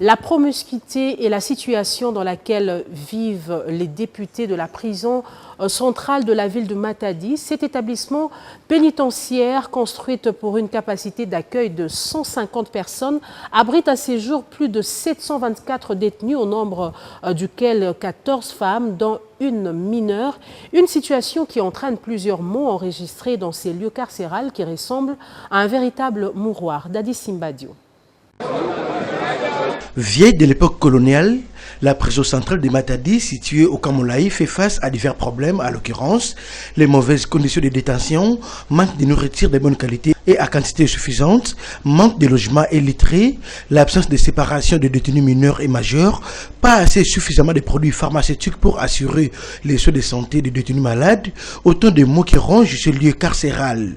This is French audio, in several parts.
La promiscuité et la situation dans laquelle vivent les députés de la prison centrale de la ville de Matadi, cet établissement pénitentiaire construite pour une capacité d'accueil de 150 personnes, abrite à ce jour plus de 724 détenus, au nombre duquel 14 femmes, dont une mineure. Une situation qui entraîne plusieurs mots enregistrés dans ces lieux carcérales qui ressemblent à un véritable mouroir. Dadi Simbadio. Vieille de l'époque coloniale, la prison centrale de Matadi, située au Kamolaï, fait face à divers problèmes, à l'occurrence les mauvaises conditions de détention, manque de nourriture de bonne qualité et à quantité suffisante, manque de logements illettrés, l'absence de séparation des détenus mineurs et majeurs, pas assez suffisamment de produits pharmaceutiques pour assurer les soins de santé des détenus malades, autant de mots qui rongent ce lieu carcéral.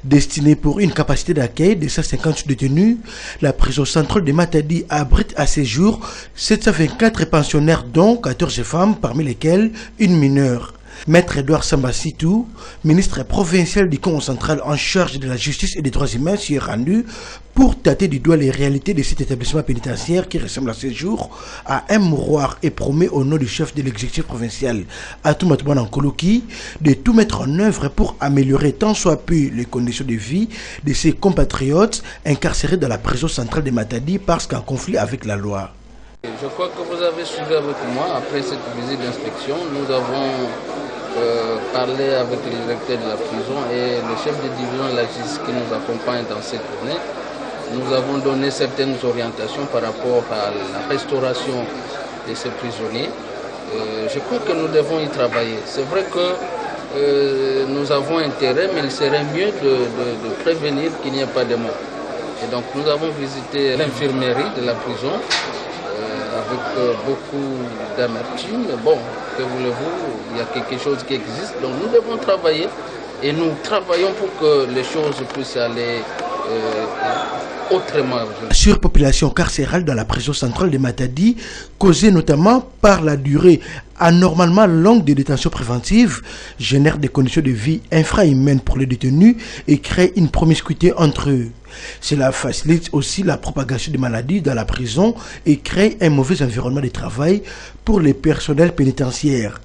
Destinée pour une capacité d'accueil de 150 détenus, la prison centrale de Matadi abrite à ce jour 724 pensionnaires, dont 14 femmes, parmi lesquelles une mineure. Maître Edouard Sambassitou, ministre provincial du Congo central en charge de la justice et des droits humains, s'y est rendu pour tâter du doigt les réalités de cet établissement pénitentiaire qui ressemble à ce jour à un mouroir et promet au nom du chef de l'exécutif provincial, Atoumatoumane Nkoloki, de tout mettre en œuvre pour améliorer tant soit peu les conditions de vie de ses compatriotes incarcérés dans la prison centrale de Matadi parce qu'en conflit avec la loi. Je crois que vous avez suivi avec moi, après cette visite d'inspection, nous avons parlé avec le directeur de la prison et le chef de division de la justice qui nous accompagne dans cette journée. Nous avons donné certaines orientations par rapport à la restauration de ces prisonniers. Je crois que nous devons y travailler. C'est vrai que nous avons intérêt, mais il serait mieux de prévenir qu'il n'y ait pas de mort. Et donc nous avons visité l'infirmerie de la prison avec beaucoup d'amertume. Mais bon, que voulez-vous, il y a quelque chose qui existe. Donc nous devons travailler et nous travaillons pour que les choses puissent aller autrement. Surpopulation carcérale dans la prison centrale de Matadi, causée notamment par la durée anormalement longue de détention préventive, génère des conditions de vie infrahumaines pour les détenus et crée une promiscuité entre eux. Cela facilite aussi la propagation des maladies dans la prison et crée un mauvais environnement de travail pour les personnels pénitentiaires.